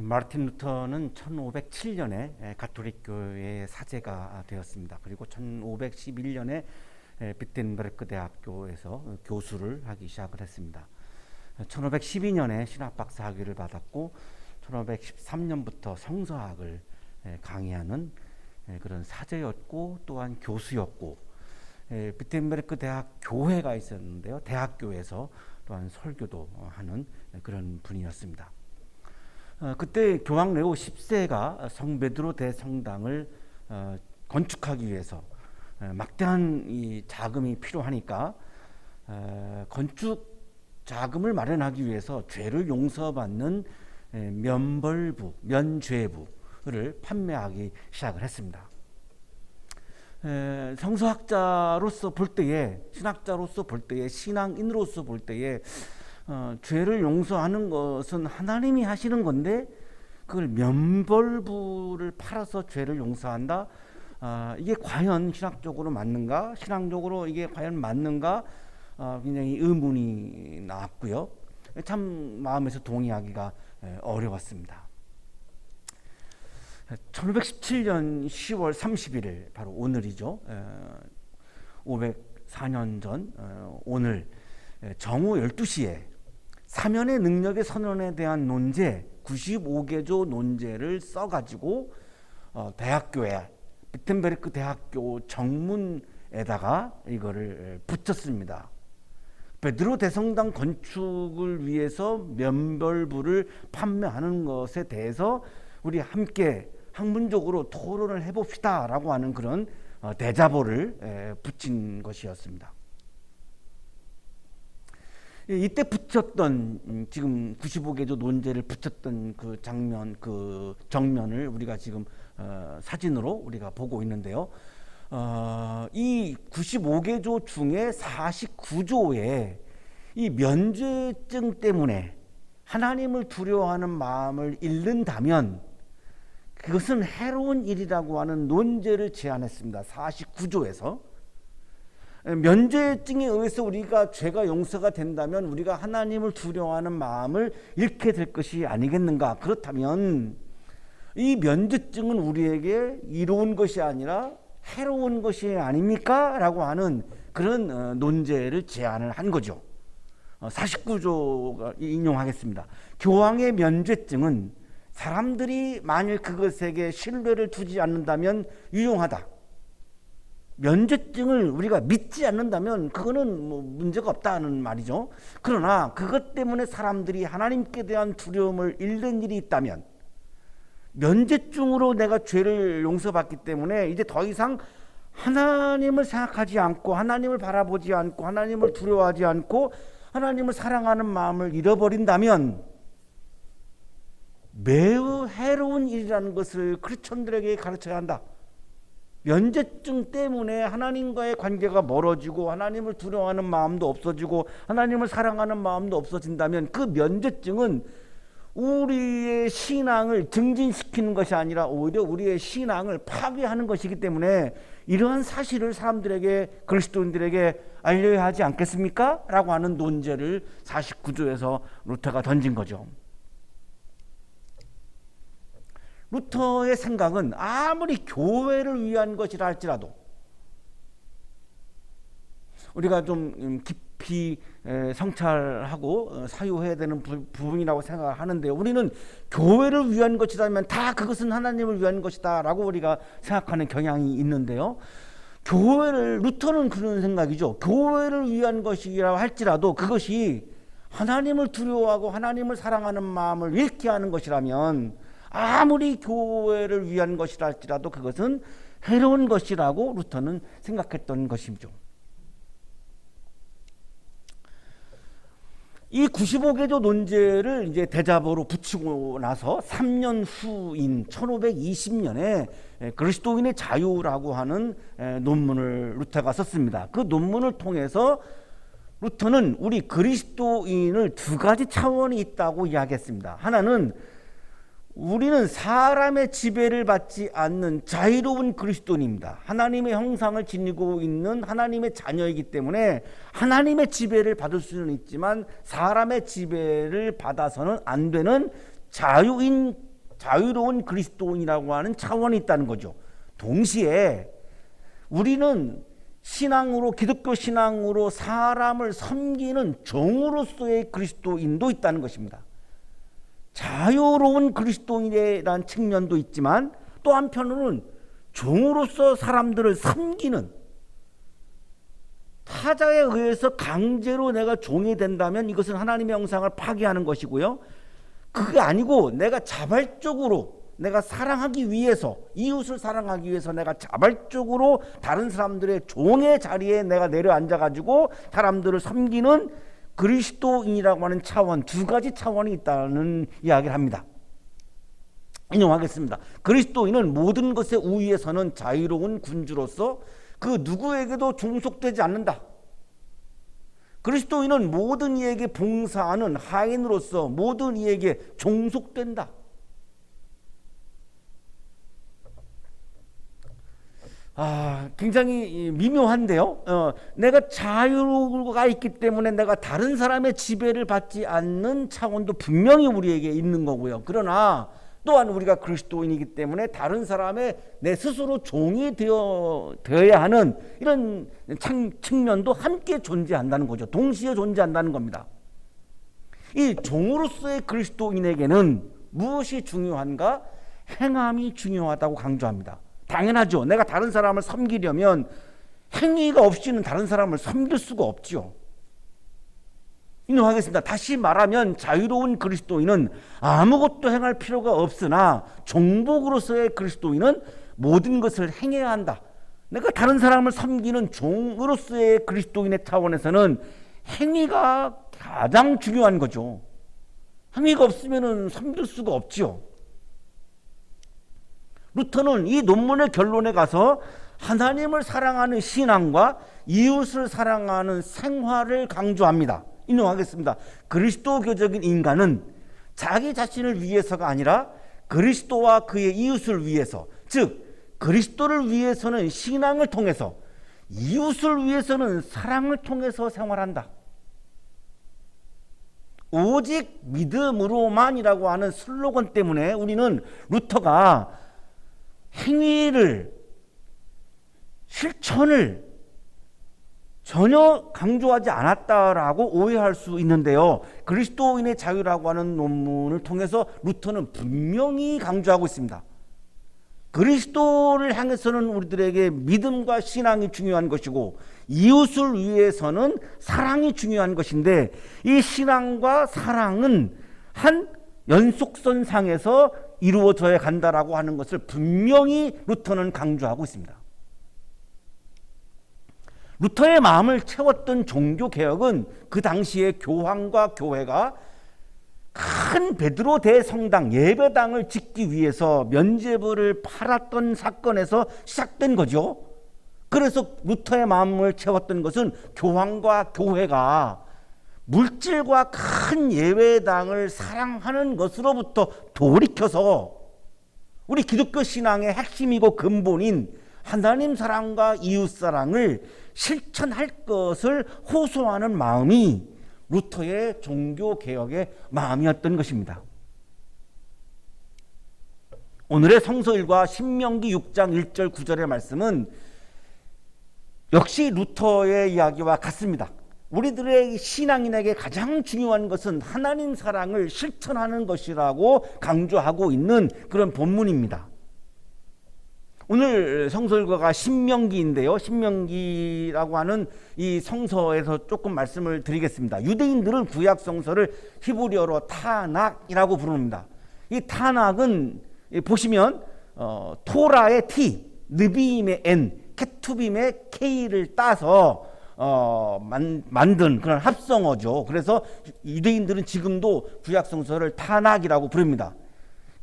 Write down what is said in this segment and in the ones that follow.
마르틴 루터는 1507년에 가톨릭 교회의 사제가 되었습니다. 그리고 1511년에 비텐베르크 대학교에서 교수를 하기 시작을 했습니다. 1512년에 신학박사 학위를 받았고 1513년부터 성서학을 강의하는 그런 사제였고 또한 교수였고, 비텐베르크 대학 교회가 있었는데요, 대학교에서 또한 설교도 하는 그런 분이었습니다. 그때 교황 레오 10세가 성 베드로 대성당을 건축하기 위해서 막대한 이 자금이 필요하니까 건축 자금을 마련하기 위해서 죄를 용서받는 면벌부, 면죄부를 판매하기 시작을 했습니다. 성서학자로서 볼 때에, 신학자로서 볼 때에, 신앙인으로서 볼 때에 죄를 용서하는 것은 하나님이 하시는 건데 그걸 면벌부를 팔아서 죄를 용서한다. 이게 과연 신학적으로 맞는가? 신앙적으로 이게 과연 맞는가? 굉장히 의문이 나왔고요. 참 마음에서 동의하기가 어려웠습니다. 1517년 10월 31일, 바로 오늘이죠. 504년 전 오늘 정오 12시에 사면의 능력의 선언에 대한 논제 95개조 논제를 써가지고 대학교에, 비텐베르크 대학교 정문에다가 이거를 붙였습니다. 베드로 대성당 건축을 위해서 면벌부를 판매하는 것에 대해서 우리 함께 학문적으로 토론을 해봅시다 라고 하는 그런 대자보를 붙인 것이었습니다. 이때 붙였던, 지금 95개조 논제를 붙였던 그 장면, 그 정면을 우리가 지금 사진으로 우리가 보고 있는데요. 이 95개조 중에 49조에 이 면죄증 때문에 하나님을 두려워하는 마음을 잃는다면 그것은 해로운 일이라고 하는 논제를 제안했습니다. 49조에서. 면죄증에 의해서 우리가 죄가 용서가 된다면 우리가 하나님을 두려워하는 마음을 잃게 될 것이 아니겠는가? 그렇다면 이 면죄증은 우리에게 이로운 것이 아니라 해로운 것이 아닙니까? 라고 하는 그런 논제를 제안을 한 거죠. 49조가 인용하겠습니다. 교황의 면죄증은 사람들이 만일 그것에게 신뢰를 두지 않는다면 유용하다. 면죄증을 우리가 믿지 않는다면 그거는 뭐 문제가 없다는 말이죠. 그러나 그것 때문에 사람들이 하나님께 대한 두려움을 잃는 일이 있다면, 면죄증으로 내가 죄를 용서받기 때문에 이제 더 이상 하나님을 생각하지 않고, 하나님을 바라보지 않고, 하나님을 두려워하지 않고 하나님을 사랑하는 마음을 잃어버린다면 매우 해로운 일이라는 것을 크리스천들에게 가르쳐야 한다. 면죄증 때문에 하나님과의 관계가 멀어지고 하나님을 두려워하는 마음도 없어지고 하나님을 사랑하는 마음도 없어진다면 그 면죄증은 우리의 신앙을 증진시키는 것이 아니라 오히려 우리의 신앙을 파괴하는 것이기 때문에 이러한 사실을 사람들에게, 그리스도인들에게 알려야 하지 않겠습니까? 라고 하는 논제를 49조에서 루터가 던진 거죠. 루터의 생각은 아무리 교회를 위한 것이라 할지라도, 우리가 좀 깊이 성찰하고 사유해야 되는 부분이라고 생각을 하는데요, 우리는 교회를 위한 것이라면 다 그것은 하나님을 위한 것이다 라고 우리가 생각하는 경향이 있는데요, 루터는 그런 생각이죠. 교회를 위한 것이라고 할지라도 그것이 하나님을 두려워하고 하나님을 사랑하는 마음을 잃게 하는 것이라면 아무리 교회를 위한 것이라 할지라도 그것은 해로운 것이라고 루터는 생각했던 것이죠. 이 95개조 논제를 이제 대자보로 붙이고 나서 3년 후인 1520년에 그리스도인의 자유라고 하는 논문을 루터가 썼습니다. 그 논문을 통해서 루터는 우리 그리스도인을 두 가지 차원이 있다고 이야기했습니다. 하나는 우리는 사람의 지배를 받지 않는 자유로운 그리스도인입니다. 하나님의 형상을 지니고 있는 하나님의 자녀이기 때문에 하나님의 지배를 받을 수는 있지만 사람의 지배를 받아서는 안 되는 자유인 자유로운 그리스도인이라고 하는 차원이 있다는 거죠. 동시에 우리는 신앙으로, 기독교 신앙으로 사람을 섬기는 종으로서의 그리스도인도 있다는 것입니다. 자유로운 그리스도인이라는 측면도 있지만 또 한편으로는 종으로서 사람들을 섬기는, 타자에 의해서 강제로 내가 종이 된다면 이것은 하나님의 형상을 파괴하는 것이고요. 그게 아니고 내가 자발적으로, 내가 사랑하기 위해서, 이웃을 사랑하기 위해서 내가 자발적으로 다른 사람들의 종의 자리에 내가 내려앉아가지고 사람들을 섬기는 그리스도인이라고 하는 차원, 두 가지 차원이 있다는 이야기를 합니다. 인용하겠습니다. 그리스도인은 모든 것의 우위에 서는 자유로운 군주로서 그 누구에게도 종속되지 않는다. 그리스도인은 모든 이에게 봉사하는 하인으로서 모든 이에게 종속된다. 굉장히 미묘한데요. 내가 자유가 있기 때문에 내가 다른 사람의 지배를 받지 않는 차원도 분명히 우리에게 있는 거고요. 그러나 또한 우리가 그리스도인이기 때문에 다른 사람의 내 스스로 종이 되어야 하는 이런 측면도 함께 존재한다는 거죠. 동시에 존재한다는 겁니다. 이 종으로서의 그리스도인에게는 무엇이 중요한가? 행함이 중요하다고 강조합니다. 당연하죠. 내가 다른 사람을 섬기려면 행위가 없이는 다른 사람을 섬길 수가 없죠. 인용하겠습니다. 다시 말하면 자유로운 그리스도인은 아무것도 행할 필요가 없으나 종복으로서의 그리스도인은 모든 것을 행해야 한다. 내가 다른 사람을 섬기는 종으로서의 그리스도인의 차원에서는 행위가 가장 중요한 거죠. 행위가 없으면 섬길 수가 없지요. 루터는 이 논문의 결론에 가서 하나님을 사랑하는 신앙과 이웃을 사랑하는 생활을 강조합니다. 인용하겠습니다. 그리스도교적인 인간은 자기 자신을 위해서가 아니라 그리스도와 그의 이웃을 위해서, 즉 그리스도를 위해서는 신앙을 통해서, 이웃을 위해서는 사랑을 통해서 생활한다. 오직 믿음으로만이라고 하는 슬로건 때문에 우리는 루터가 행위를, 실천을 전혀 강조하지 않았다라고 오해할 수 있는데요. 그리스도인의 자유라고 하는 논문을 통해서 루터는 분명히 강조하고 있습니다. 그리스도를 향해서는 우리들에게 믿음과 신앙이 중요한 것이고 이웃을 위해서는 사랑이 중요한 것인데 이 신앙과 사랑은 한 연속선상에서 이루어져야 간다라고 하는 것을 분명히 루터는 강조하고 있습니다. 루터의 마음을 채웠던 종교개혁은 그 당시에 교황과 교회가 큰 베드로 대성당, 예배당을 짓기 위해서 면죄부를 팔았던 사건에서 시작된 거죠. 그래서 루터의 마음을 채웠던 것은 교황과 교회가 물질과 큰 예배당을 사랑하는 것으로부터 돌이켜서 우리 기독교 신앙의 핵심이고 근본인 하나님 사랑과 이웃 사랑을 실천할 것을 호소하는 마음이 루터의 종교개혁의 마음이었던 것입니다. 오늘의 성서일과 신명기 6장 1절 9절의 말씀은 역시 루터의 이야기와 같습니다. 우리들의 신앙인에게 가장 중요한 것은 하나님 사랑을 실천하는 것이라고 강조하고 있는 그런 본문입니다. 오늘 성서일과가 신명기인데요. 신명기라고 하는 이 성서에서 조금 말씀을 드리겠습니다. 유대인들은 구약 성서를 히브리어로 타낙이라고 부릅니다. 이 타낙은 보시면 토라의 T, 느비임의 N, 케투빔의 K를 따서 만든 그런 합성어죠. 그래서 유대인들은 지금도 구약 성서를 타낙이라고 부릅니다.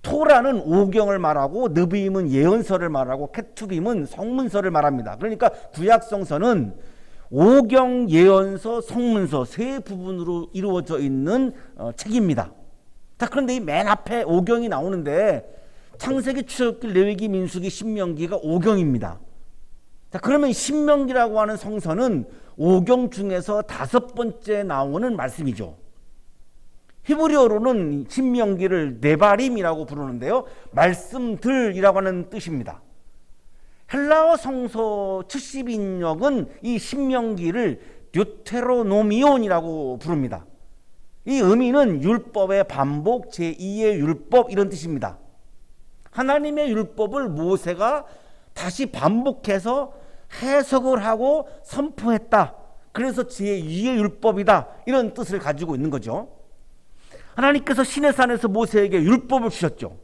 토라는 오경을 말하고 느비임은 예언서를 말하고 케투빔은 성문서를 말합니다. 그러니까 구약 성서는 오경, 예언서, 성문서 세 부분으로 이루어져 있는 책입니다. 자, 그런데 이 맨 앞에 오경이 나오는데 창세기, 출애굽기, 레위기, 민수기, 신명기가 오경입니다. 자, 그러면 신명기라고 하는 성서는 오경 중에서 5번째 나오는 말씀이죠. 히브리어로는 신명기를 네바림이라고 부르는데요. 말씀들이라고 하는 뜻입니다. 헬라어 성서 70인역은 이 신명기를 듀테로노미온이라고 부릅니다. 이 의미는 율법의 반복, 제2의 율법 이런 뜻입니다. 하나님의 율법을 모세가 다시 반복해서 해석을 하고 선포했다. 그래서 제2의 율법이다. 이런 뜻을 가지고 있는 거죠. 하나님께서 시내산에서 모세에게 율법을 주셨죠.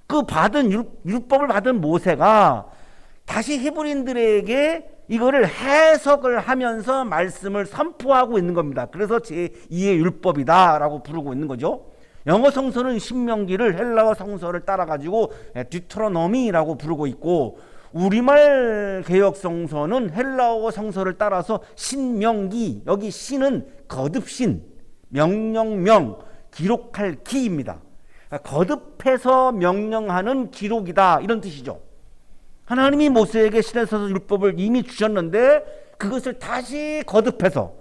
그 율법을 받은 모세가 다시 히브리인들에게 이거를 해석을 하면서 말씀을 선포하고 있는 겁니다. 그래서 제2의 율법이다라고 부르고 있는 거죠. 영어 성서는 신명기를 헬라어 성서를 따라가지고 듀트로노미라고 부르고 있고, 우리말 개역 성서는 헬라어 성서를 따라서 신명기, 여기 신은 거듭신, 명령명, 기록할 기입니다. 거듭해서 명령하는 기록이다 이런 뜻이죠. 하나님이 모세에게 시내에서 율법을 이미 주셨는데 그것을 다시 거듭해서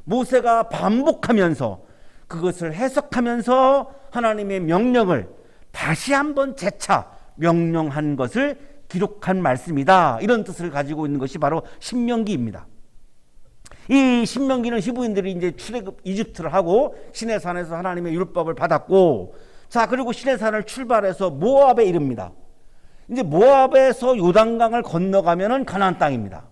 모세가 반복하면서 그것을 해석하면서 하나님의 명령을 다시 한번 재차 명령한 것을 기록한 말씀이다. 이런 뜻을 가지고 있는 것이 바로 신명기입니다. 이 신명기는 히브리인들이 이제 출애굽 이집트를 하고 시내산에서 하나님의 율법을 받았고, 자, 그리고 시내산을 출발해서 모압에 이릅니다. 이제 모압에서 요단강을 건너가면은 가나안 땅입니다.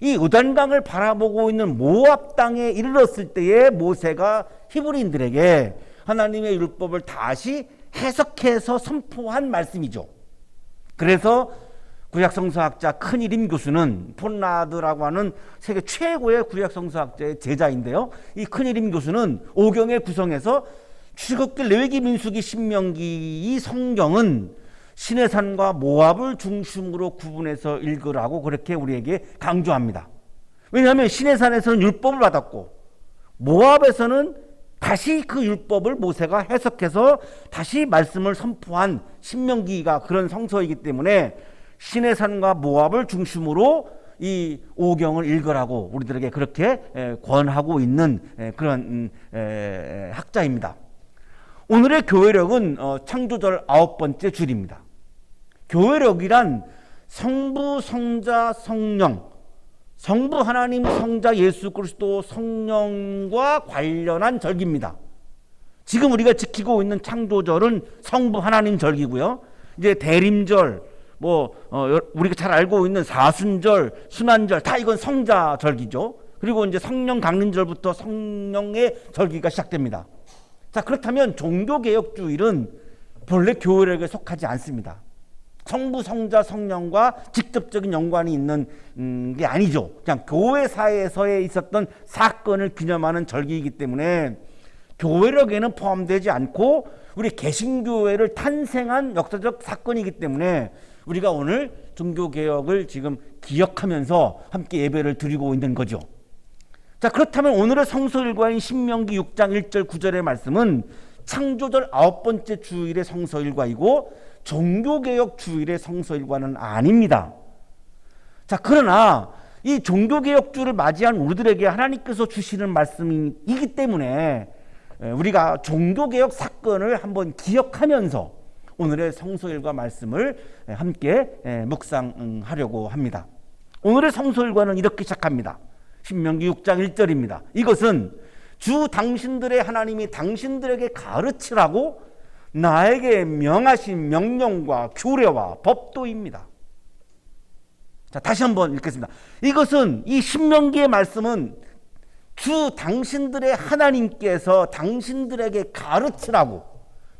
이 요단강을 바라보고 있는 모압 땅에 이르렀을 때에 모세가 히브리인들에게 하나님의 율법을 다시 해석해서 선포한 말씀이죠. 그래서 구약성서학자 큰일임 교수는 폰라드라고 하는 세계 최고의 구약성서학자의 제자인데요. 이 큰일임 교수는 오경을 구성해서 출애굽기, 레위기, 민수기, 신명기 이 성경은 시내산과 모압을 중심으로 구분해서 읽으라고 그렇게 우리에게 강조합니다. 왜냐하면 시내산에서는 율법을 받았고 모압에서는 다시 그 율법을 모세가 해석해서 다시 말씀을 선포한 신명기가 그런 성서이기 때문에 시내산과 모압을 중심으로 이 오경을 읽으라고 우리들에게 그렇게 권하고 있는 그런 학자입니다. 오늘의 교회력은 창조절 9번째 줄입니다. 교회력이란 성부, 성자, 성령, 성부 하나님, 성자 예수 그리스도, 성령과 관련한 절기입니다. 지금 우리가 지키고 있는 창조절은 성부 하나님 절기고요. 이제 대림절, 우리가 잘 알고 있는 사순절, 순환절, 다 이건 성자 절기죠. 그리고 이제 성령 강림절부터 성령의 절기가 시작됩니다. 자, 그렇다면 종교개혁주일은 본래 교회력에 속하지 않습니다. 성부, 성자, 성령과 직접적인 연관이 있는 게 아니죠. 그냥 교회사에서에 있었던 사건을 기념하는 절기이기 때문에 교회력에는 포함되지 않고 우리 개신교회를 탄생한 역사적 사건이기 때문에 우리가 오늘 종교개혁을 지금 기억하면서 함께 예배를 드리고 있는 거죠. 자, 그렇다면 오늘의 성서일과인 신명기 6장 1절 9절의 말씀은 창조절 9번째 주일의 성서일과이고 종교개혁 주일의 성서일과는 아닙니다. 자, 그러나 이 종교개혁 주를 맞이한 우리들에게 하나님께서 주시는 말씀이기 때문에 우리가 종교개혁 사건을 한번 기억하면서 오늘의 성서일과 말씀을 함께 묵상하려고 합니다. 오늘의 성서일과는 이렇게 시작합니다. 신명기 6장 1절입니다. 이것은 주 당신들의 하나님이 당신들에게 가르치라고 나에게 명하신 명령과 규례와 법도입니다. 자, 다시 한번 읽겠습니다. 이것은, 이 신명기의 말씀은 주 당신들의 하나님께서 당신들에게 가르치라고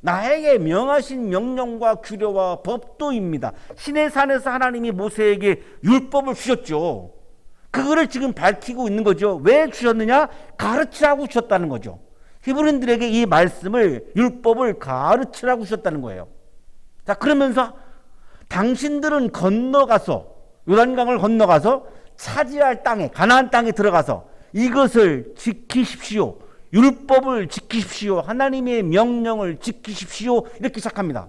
나에게 명하신 명령과 규례와 법도입니다. 시내산에서 하나님이 모세에게 율법을 주셨죠. 그거를 지금 밝히고 있는 거죠. 왜 주셨느냐? 가르치라고 주셨다는 거죠. 히브리인들에게 이 말씀을, 율법을 가르치라고 주셨다는 거예요. 자, 그러면서 당신들은 건너가서, 요단강을 건너가서 차지할 땅에, 가나안 땅에 들어가서 이것을 지키십시오. 율법을 지키십시오. 하나님의 명령을 지키십시오. 이렇게 시작합니다.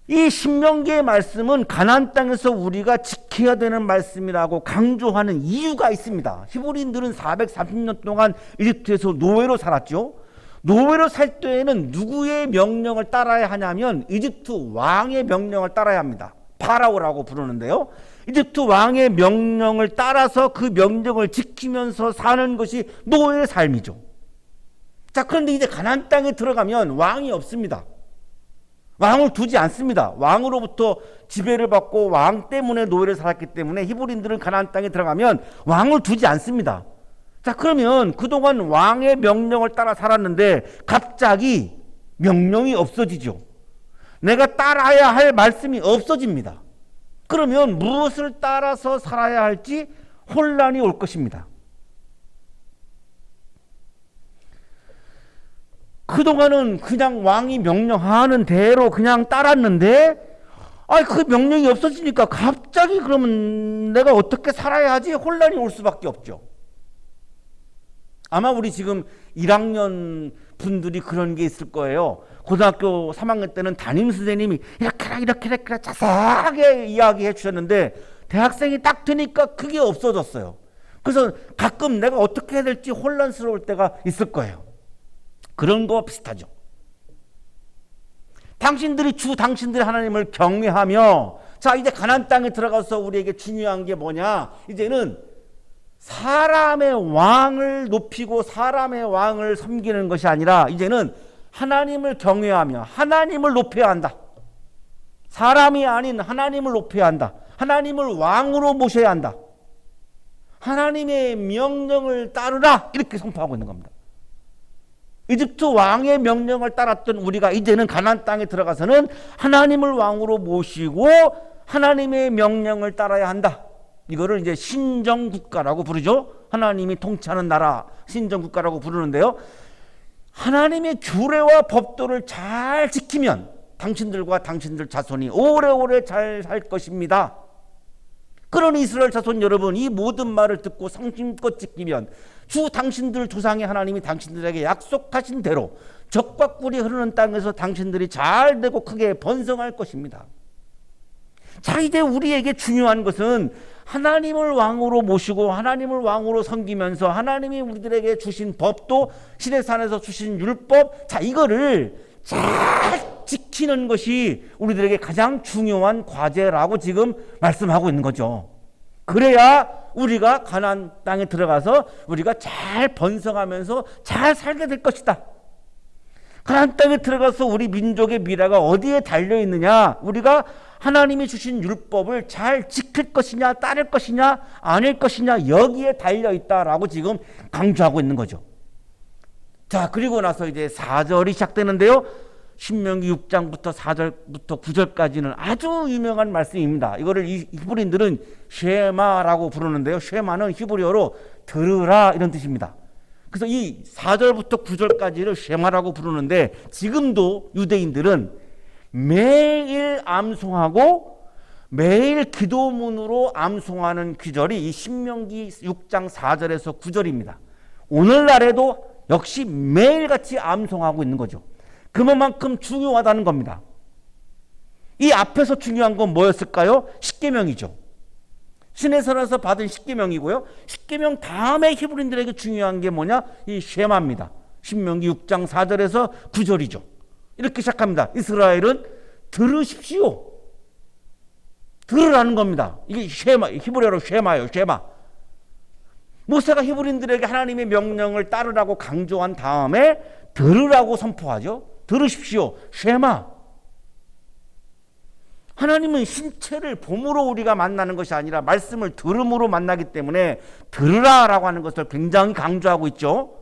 이 신명기의 말씀은 가나안 땅에서 우리가 지켜야 되는 말씀이라고 강조하는 이유가 있습니다. 히브리인들은 430년 동안 이집트에서 노예로 살았죠. 노예로 살 때에는 누구의 명령을 따라야 하냐면 이집트 왕의 명령을 따라야 합니다. 파라오라고 부르는데요. 이집트 왕의 명령을 따라서 그 명령을 지키면서 사는 것이 노예의 삶이죠. 자, 그런데 이제 가나안 땅에 들어가면 왕이 없습니다. 왕을 두지 않습니다. 왕으로부터 지배를 받고 왕 때문에 노예를 살았기 때문에 히브리인들은 가나안 땅에 들어가면 왕을 두지 않습니다. 자, 그러면 그동안 왕의 명령을 따라 살았는데 갑자기 명령이 없어지죠. 내가 따라야 할 말씀이 없어집니다. 그러면 무엇을 따라서 살아야 할지 혼란이 올 것입니다. 그동안은 그냥 왕이 명령하는 대로 그냥 따랐는데 그 명령이 없어지니까 갑자기 그러면 내가 어떻게 살아야 하지? 혼란이 올 수밖에 없죠. 아마 우리 지금 1학년 분들이 그런 게 있을 거예요. 고등학교 3학년 때는 담임 선생님이 이렇게 자세하게 이야기해 주셨는데 대학생이 딱 되니까 그게 없어졌어요. 그래서 가끔 내가 어떻게 해야 될지 혼란스러울 때가 있을 거예요. 그런 거와 비슷하죠. 당신들이 하나님을 경외하며 자, 이제 가나안 땅에 들어가서 우리에게 중요한 게 뭐냐? 이제는 사람의 왕을 높이고 사람의 왕을 섬기는 것이 아니라 이제는 하나님을 경외하며 하나님을 높여야 한다. 사람이 아닌 하나님을 높여야 한다. 하나님을 왕으로 모셔야 한다. 하나님의 명령을 따르라. 이렇게 선포하고 있는 겁니다. 이집트 왕의 명령을 따랐던 우리가 이제는 가나안 땅에 들어가서는 하나님을 왕으로 모시고 하나님의 명령을 따라야 한다. 이거를 이제 신정국가라고 부르죠. 하나님이 통치하는 나라 신정국가라고 부르는데요. 하나님의 규례와 법도를 잘 지키면 당신들과 당신들 자손이 오래오래 잘 살 것입니다. 그런 이스라엘 자손 여러분, 이 모든 말을 듣고 성심껏 지키면 주 당신들 조상의 하나님이 당신들에게 약속하신 대로 젖과 꿀이 흐르는 땅에서 당신들이 잘 되고 크게 번성할 것입니다. 자, 이제 우리에게 중요한 것은 하나님을 왕으로 모시고 하나님을 왕으로 섬기면서 하나님이 우리들에게 주신 법도 시내산에서 주신 율법, 자, 이거를 잘 지키는 것이 우리들에게 가장 중요한 과제라고 지금 말씀하고 있는 거죠. 그래야 우리가 가나안 땅에 들어가서 우리가 잘 번성하면서 잘 살게 될 것이다. 가나안 땅에 들어가서 우리 민족의 미래가 어디에 달려 있느냐? 우리가 하나님이 주신 율법을 잘 지킬 것이냐, 따를 것이냐, 아닐 것이냐, 여기에 달려 있다라고 지금 강조하고 있는 거죠. 자, 그리고 나서 이제 4절이 시작되는데요. 신명기 6장부터 4절부터 9절까지는 아주 유명한 말씀입니다. 이거를 히브리인들은 쉐마라고 부르는데요. 쉐마는 히브리어로 들으라 이런 뜻입니다. 그래서 이 4절부터 9절까지를 쉐마라고 부르는데 지금도 유대인들은 매일 암송하고 매일 기도문으로 암송하는 귀절이 이 신명기 6장 4절에서 9절입니다. 오늘날에도 역시 매일같이 암송하고 있는 거죠. 그만큼 중요하다는 겁니다. 이 앞에서 중요한 건 뭐였을까요? 십계명이죠. 시내산에서 받은 십계명이고요. 십계명 다음에 히브리인들에게 중요한 게 뭐냐? 이 쉐마입니다. 신명기 6장 4절에서 9절이죠. 이렇게 시작합니다. 이스라엘은 들으십시오. 들으라는 겁니다. 이게 쉐마, 히브리어로 쉐마예요. 쉐마. 모세가 히브리인들에게 하나님의 명령을 따르라고 강조한 다음에 들으라고 선포하죠. 들으십시오. 쉐마. 하나님은 신체를 봄으로 우리가 만나는 것이 아니라 말씀을 들음으로 만나기 때문에 들으라라고 하는 것을 굉장히 강조하고 있죠.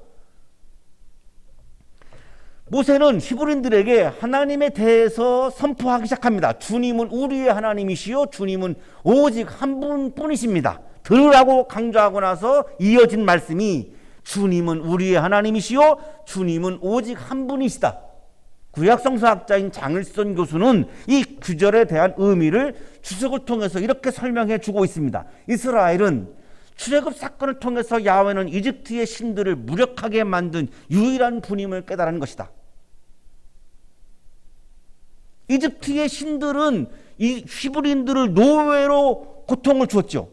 모세는 히브리인들에게 하나님에 대해서 선포하기 시작합니다. 주님은 우리의 하나님이시요 주님은 오직 한 분뿐이십니다. 들으라고 강조하고 나서 이어진 말씀이 주님은 우리의 하나님이시요 주님은 오직 한 분이시다. 구약성서학자인 장일선 교수는 이 구절에 대한 의미를 주석을 통해서 이렇게 설명해 주고 있습니다. 이스라엘은 출애굽 사건을 통해서 야훼는 이집트의 신들을 무력하게 만든 유일한 분임을 깨달은 것이다. 이집트의 신들은 이 히브리인들을 노예로 고통을 주었죠.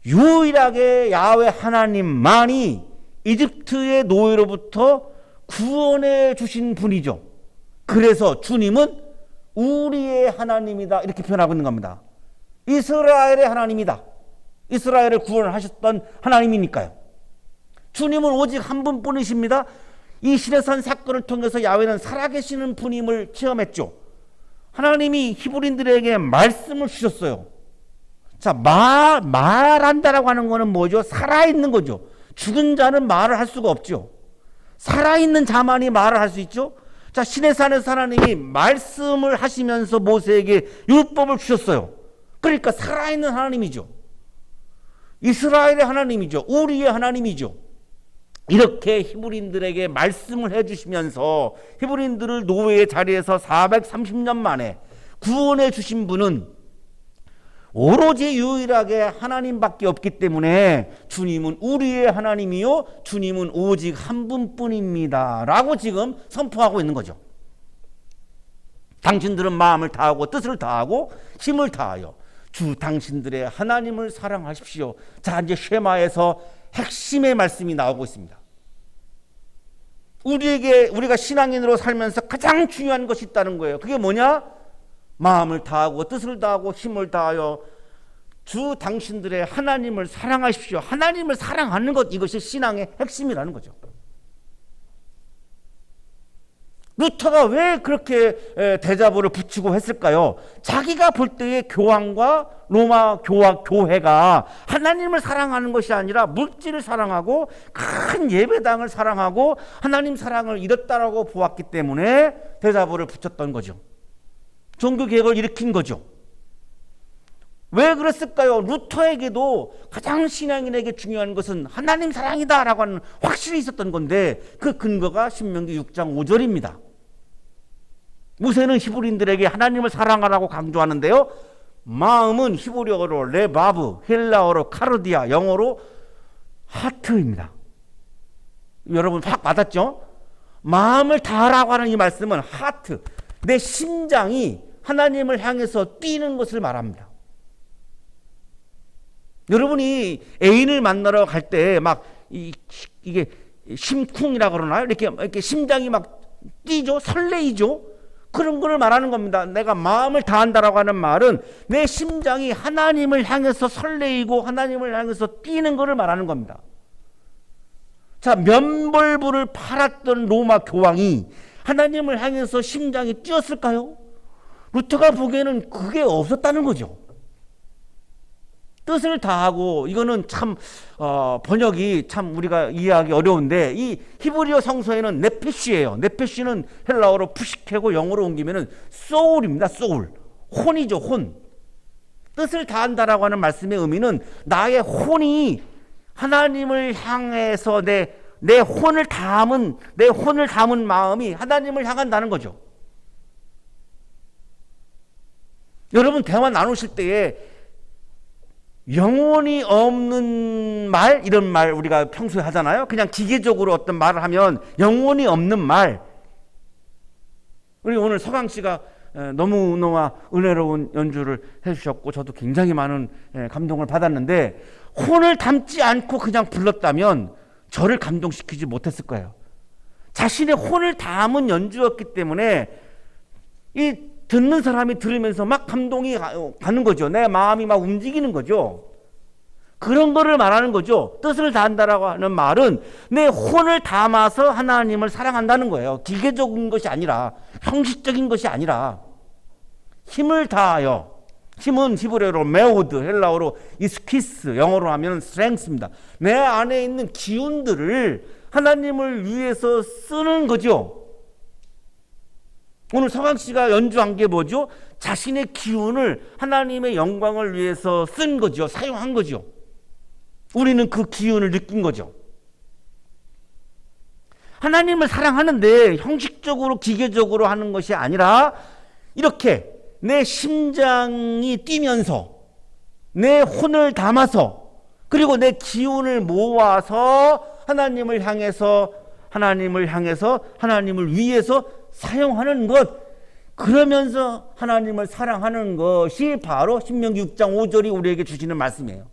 유일하게 야훼 하나님만이 이집트의 노예로부터 구원해 주신 분이죠. 그래서 주님은 우리의 하나님이다 이렇게 표현하고 있는 겁니다. 이스라엘의 하나님이다. 이스라엘을 구원하셨던 하나님이니까요. 주님은 오직 한 분뿐이십니다. 이 시내산 사건을 통해서 야훼는 살아계시는 분임을 체험했죠. 하나님이 히브리인들에게 말씀을 주셨어요. 자, 말한다라고 하는 거는 뭐죠? 살아있는 거죠. 죽은 자는 말을 할 수가 없죠. 살아있는 자만이 말을 할 수 있죠. 자, 시내산에서 하나님이 말씀을 하시면서 모세에게 율법을 주셨어요. 그러니까 살아있는 하나님이죠. 이스라엘의 하나님이죠. 우리의 하나님이죠. 이렇게 히브리인들에게 말씀을 해주시면서 히브리인들을 노예의 자리에서 430년 만에 구원해 주신 분은 오로지 유일하게 하나님밖에 없기 때문에 주님은 우리의 하나님이요 주님은 오직 한 분뿐입니다 라고 지금 선포하고 있는 거죠. 당신들은 마음을 다하고 뜻을 다하고 힘을 다하여 주 당신들의 하나님을 사랑하십시오. 자, 이제 쉐마에서 핵심의 말씀이 나오고 있습니다. 우리가 신앙인으로 살면서 가장 중요한 것이 있다는 거예요. 그게 뭐냐? 마음을 다하고 뜻을 다하고 힘을 다하여 주 당신들의 하나님을 사랑하십시오. 하나님을 사랑하는 것, 이것이 신앙의 핵심이라는 거죠. 루터가 왜 그렇게 대자보를 붙이고 했을까요? 자기가 볼 때의 교황과 로마 교회가 하나님을 사랑하는 것이 아니라 물질을 사랑하고 큰 예배당을 사랑하고 하나님 사랑을 잃었다라고 보았기 때문에 대자보를 붙였던 거죠. 종교개혁을 일으킨 거죠. 왜 그랬을까요? 루터에게도 가장 신앙인에게 중요한 것은 하나님 사랑이다라고 하는 확실히 있었던 건데 그 근거가 신명기 6장 5절입니다. 모세는 히브리인들에게 하나님을 사랑하라고 강조하는데요. 마음은 히브리어로 레바브, 헬라어로 카르디아, 영어로 하트입니다. 여러분 확 와닿죠? 마음을 다하라고 하는 이 말씀은 하트, 내 심장이 하나님을 향해서 뛰는 것을 말합니다. 여러분이 애인을 만나러 갈 때 막 이게 심쿵이라고 그러나요? 이렇게 심장이 막 뛰죠? 설레이죠? 그런 거를 말하는 겁니다. 내가 마음을 다한다라고 하는 말은 내 심장이 하나님을 향해서 설레이고 하나님을 향해서 뛰는 거를 말하는 겁니다. 자, 면벌부를 팔았던 로마 교황이 하나님을 향해서 심장이 뛰었을까요? 루터가 보기에는 그게 없었다는 거죠. 뜻을 다하고, 이거는 참 번역이 참 우리가 이해하기 어려운데 이 히브리어 성서에는 네페시예요. 네페시는 헬라어로 푸시케고 영어로 옮기면은 소울입니다. 소울, 혼이죠. 혼. 뜻을 다한다라고 하는 말씀의 의미는 나의 혼이 하나님을 향해서 내 혼을 담은 마음이 하나님을 향한다는 거죠. 여러분 대화 나누실 때에 영혼이 없는 말, 이런 말 우리가 평소에 하잖아요. 그냥 기계적으로 어떤 말을 하면 영혼이 없는 말. 우리 오늘 서강 씨가 너무너무 은혜로운 연주를 해주셨고 저도 굉장히 많은 감동을 받았는데 혼을 담지 않고 그냥 불렀다면 저를 감동시키지 못했을 거예요. 자신의 혼을 담은 연주였기 때문에 이 듣는 사람이 들으면서 막 감동이 가는 거죠. 내 마음이 막 움직이는 거죠. 그런 거를 말하는 거죠. 뜻을 다한다라고 하는 말은 내 혼을 담아서 하나님을 사랑한다는 거예요. 기계적인 것이 아니라, 형식적인 것이 아니라 힘을 다하여. 힘은 히브리어로 메오드, 헬라어로 이스키스, 영어로 하면 스트렝스입니다. 내 안에 있는 기운들을 하나님을 위해서 쓰는 거죠. 오늘 서강 씨가 연주한 게 뭐죠? 자신의 기운을 하나님의 영광을 위해서 쓴 거죠. 사용한 거죠. 우리는 그 기운을 느낀 거죠. 하나님을 사랑하는데 형식적으로 기계적으로 하는 것이 아니라 이렇게 내 심장이 뛰면서 내 혼을 담아서 그리고 내 기운을 모아서 하나님을 향해서 하나님을 위해서 사용하는 것, 그러면서 하나님을 사랑하는 것이 바로 신명기 6장 5절이 우리에게 주시는 말씀이에요.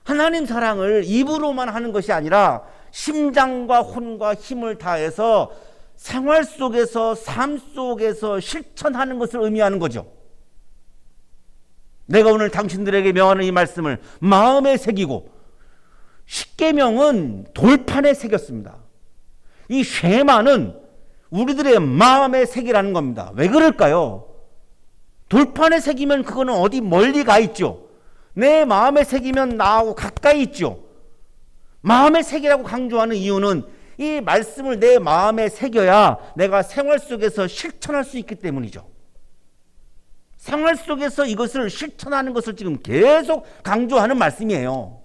하나님 사랑을 입으로만 하는 것이 아니라 심장과 혼과 힘을 다해서 생활 속에서, 삶 속에서 실천하는 것을 의미하는 거죠. 내가 오늘 당신들에게 명하는 이 말씀을 마음에 새기고, 십계명은 돌판에 새겼습니다. 이 쉐마는 우리들의 마음에 새기라는 겁니다. 왜 그럴까요? 돌판에 새기면 그거는 어디 멀리 가 있죠. 내 마음에 새기면 나하고 가까이 있죠. 마음에 새기라고 강조하는 이유는 이 말씀을 내 마음에 새겨야 내가 생활 속에서 실천할 수 있기 때문이죠. 생활 속에서 이것을 실천하는 것을 지금 계속 강조하는 말씀이에요.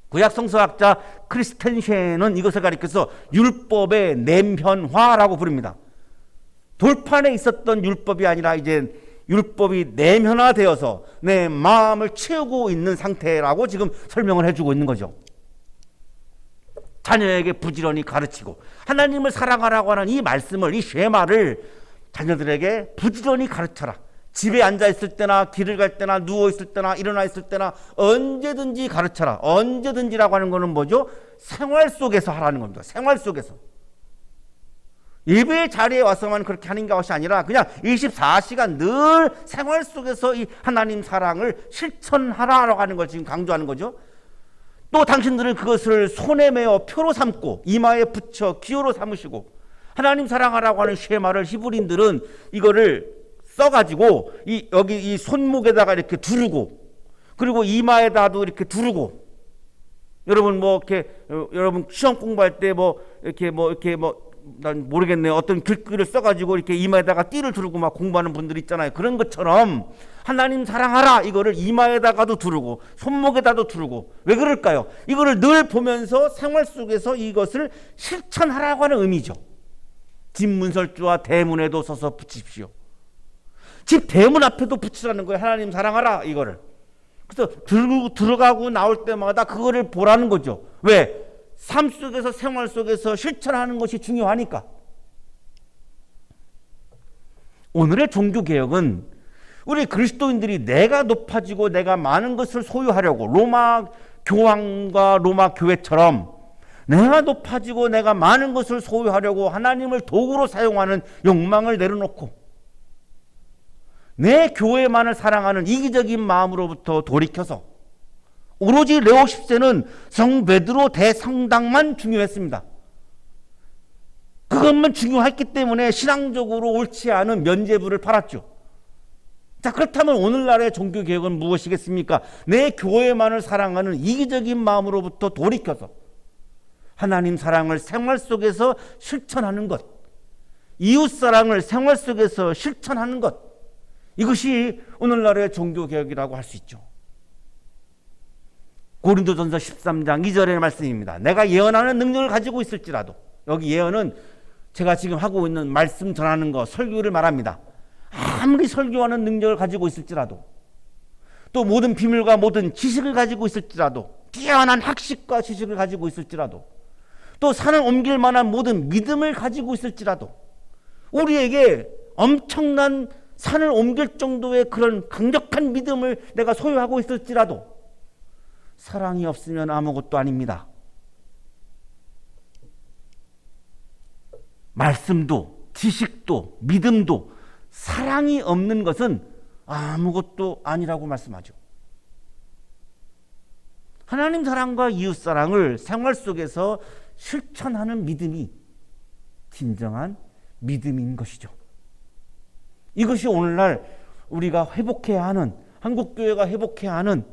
구약 성서학자 크리스텐센은 이것을 가리켜서 율법의 내면화라고 부릅니다. 돌판에 있었던 율법이 아니라 이제 율법이 내면화되어서 내 마음을 채우고 있는 상태라고 지금 설명을 해주고 있는 거죠. 자녀에게 부지런히 가르치고 하나님을 사랑하라고 하는 이 말씀을, 이 쉐마를 자녀들에게 부지런히 가르쳐라. 집에 앉아 있을 때나 길을 갈 때나 누워 있을 때나 일어나 있을 때나 언제든지 가르쳐라. 언제든지라고 하는 것은 뭐죠? 생활 속에서 하라는 겁니다. 생활 속에서. 예배 자리에 와서만 그렇게 하는 것이 아니라 그냥 24시간 늘 생활 속에서 이 하나님 사랑을 실천하라고 하는 걸 지금 강조하는 거죠. 또 당신들은 그것을 손에 메어 표로 삼고 이마에 붙여 기호로 삼으시고, 하나님 사랑하라고 하는 쉐마를 히브리인들은 이거를 써가지고 여기 이 손목에다가 이렇게 두르고, 그리고 이마에다도 이렇게 두르고, 여러분 여러분 시험 공부할 때 난 모르겠네요. 어떤 글귀를 써가지고 이렇게 이마에다가 띠를 두르고 막 공부하는 분들 있잖아요. 그런 것처럼 하나님 사랑하라 이거를 이마에다가도 두르고 손목에다도 두르고. 왜 그럴까요? 이거를 늘 보면서 생활 속에서 이것을 실천하라고 하는 의미죠. 집 문설주와 대문에도 서서 붙이십시오. 집 대문 앞에도 붙이라는 거예요. 하나님 사랑하라 이거를. 그래서 들어가고 나올 때마다 그거를 보라는 거죠. 왜? 삶 속에서, 생활 속에서 실천하는 것이 중요하니까. 오늘의 종교개혁은 우리 그리스도인들이 내가 높아지고 내가 많은 것을 소유하려고, 로마 교황과 로마 교회처럼 내가 높아지고 내가 많은 것을 소유하려고 하나님을 도구로 사용하는 욕망을 내려놓고 내 교회만을 사랑하는 이기적인 마음으로부터 돌이켜서 오로지 레오 10세는 성 베드로 대성당만 중요했습니다. 그것만 중요했기 때문에 신앙적으로 옳지 않은 면죄부를 팔았죠. 자, 그렇다면 오늘날의 종교개혁은 무엇이겠습니까? 내 교회만을 사랑하는 이기적인 마음으로부터 돌이켜서 하나님 사랑을 생활 속에서 실천하는 것, 이웃사랑을 생활 속에서 실천하는 것, 이것이 오늘날의 종교개혁이라고 할 수 있죠. 고린도전서 13장 2절의 말씀입니다. 내가 예언하는 능력을 가지고 있을지라도, 여기 예언은 제가 지금 하고 있는 말씀 전하는 거, 설교를 말합니다. 아무리 설교하는 능력을 가지고 있을지라도, 또 모든 비밀과 모든 지식을 가지고 있을지라도, 뛰어난 학식과 지식을 가지고 있을지라도, 또 산을 옮길 만한 모든 믿음을 가지고 있을지라도, 우리에게 엄청난 산을 옮길 정도의 그런 강력한 믿음을 내가 소유하고 있을지라도 사랑이 없으면 아무것도 아닙니다. 말씀도 지식도 믿음도 사랑이 없는 것은 아무것도 아니라고 말씀하죠. 하나님 사랑과 이웃 사랑을 생활 속에서 실천하는 믿음이 진정한 믿음인 것이죠. 이것이 오늘날 우리가 회복해야 하는, 한국교회가 회복해야 하는,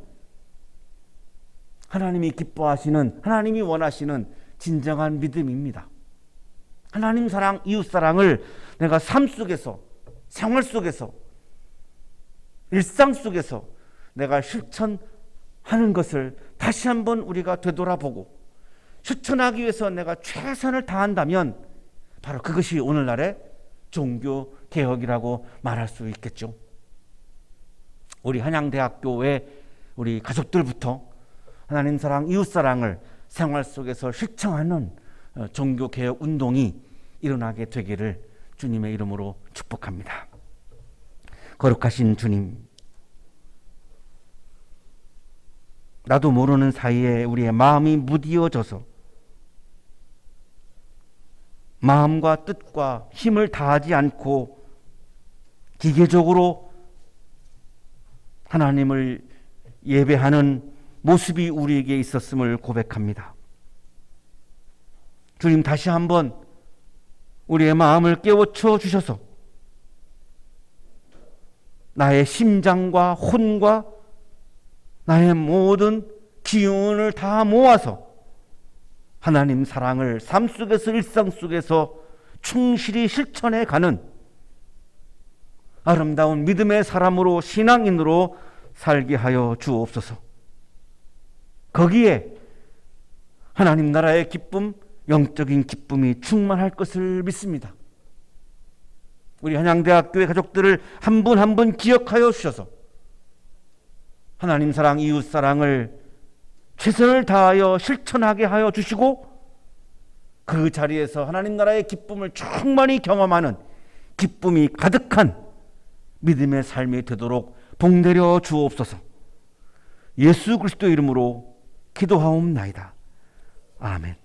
하나님이 기뻐하시는, 하나님이 원하시는 진정한 믿음입니다. 하나님 사랑, 이웃 사랑을 내가 삶 속에서, 생활 속에서, 일상 속에서 내가 실천하는 것을 다시 한번 우리가 되돌아보고 실천하기 위해서 내가 최선을 다한다면 바로 그것이 오늘날의 종교 개혁이라고 말할 수 있겠죠. 우리 한양대학교의 우리 가족들부터 하나님 사랑, 이웃 사랑을 생활 속에서 실천하는 종교 개혁 운동이 일어나게 되기를 주님의 이름으로 축복합니다. 거룩하신 주님, 나도 모르는 사이에 우리의 마음이 무디어져서 마음과 뜻과 힘을 다하지 않고 기계적으로 하나님을 예배하는 모습이 우리에게 있었음을 고백합니다. 주님, 다시 한번 우리의 마음을 깨우쳐 주셔서 나의 심장과 혼과 나의 모든 기운을 다 모아서 하나님 사랑을 삶 속에서, 일상 속에서 충실히 실천해 가는 아름다운 믿음의 사람으로, 신앙인으로 살게 하여 주옵소서. 거기에 하나님 나라의 기쁨, 영적인 기쁨이 충만할 것을 믿습니다. 우리 한양대학교의 가족들을 한 분 한 분 기억하여 주셔서 하나님 사랑, 이웃 사랑을 최선을 다하여 실천하게 하여 주시고, 그 자리에서 하나님 나라의 기쁨을 충만히 경험하는 기쁨이 가득한 믿음의 삶이 되도록 복내려 주옵소서. 예수 그리스도 이름으로 기도하옵나이다. 아멘.